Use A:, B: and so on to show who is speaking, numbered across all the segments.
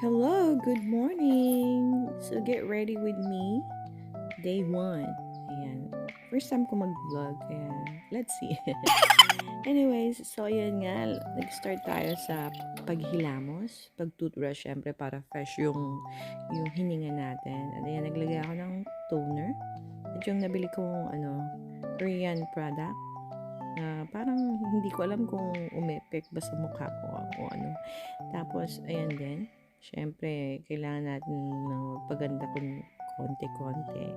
A: Hello, good morning! So, get ready with me. Day 1. Ayan. First time ko mag-vlog, kaya let's see. Anyways, so ayan nga, nag-start tayo sa paghilamos, pag-toothbrush, syempre para fresh yung hininga natin. At ayan, naglagay ako ng toner. At yung nabili kong Korean product, parang hindi ko alam kung umepek ba sa mukha ko o ano. Tapos, ayan din. Siyempre, kailangan natin ng magpaganda kung konti-konti.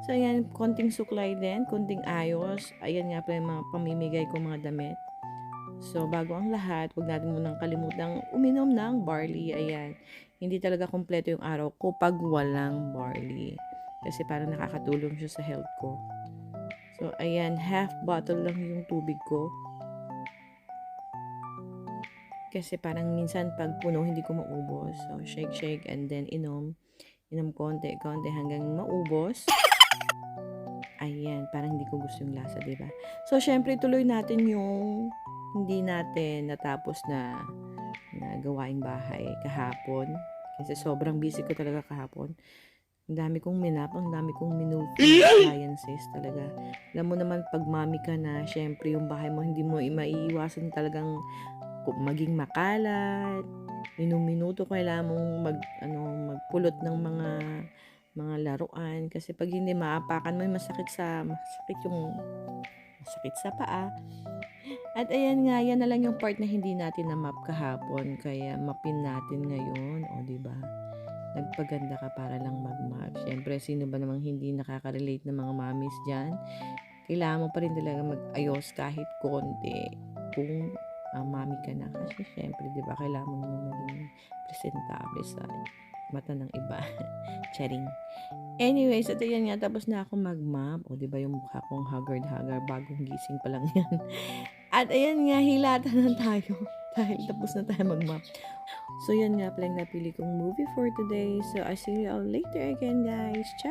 A: So, ayan, konting suklay din, konting ayos. Ayan nga pala yung mga pamimigay ko mga damit. So, bago ang lahat, huwag natin munang kalimutang uminom ng barley. Ayan, hindi talaga kompleto yung araw ko pag walang barley. Kasi parang nakakatulong siya sa health ko. So, ayan, half bottle lang yung tubig ko. Kasi parang minsan pag puno, hindi ko maubos. So, shake and then inom. Inom konti hanggang maubos. Ayan, parang hindi ko gusto yung lasa, diba? So, syempre, tuloy natin yung hindi natin natapos na gawaing bahay kahapon. Kasi sobrang busy ko talaga kahapon. Ang dami kong ang dami kong appliances talaga. Alam mo naman, pag mami ka na, syempre, yung bahay mo, hindi mo maiiwasan talagang maging makalat. Minuto kailangan mong magpulot ng mga laruan kasi pag hindi maapakan mo, masakit sa paa. At ayan nga, yan na lang yung part na hindi natin na-map kahapon, kaya mapin natin ngayon, o di ba? Nagpaganda ka para lang mag-map. Syempre, sino ba namang hindi nakaka-relate ng mga mommies diyan? Kailangan mo pa rin talaga mag-ayos kahit konti kung mami ka na. Kasi syempre, di ba, kailangan mo naman maging presentable sa mata ng iba. Charing. Anyways, ito yan nga, tapos na ako mag-map. O, di ba, yung mukha kong haggard, bagong gising pa lang yan. At ayan nga, hilata na tayo. Dahil tapos na tayo mag-map. So, yan nga pala yung napili kong movie for today. So, I'll see you all later again, guys. Ciao!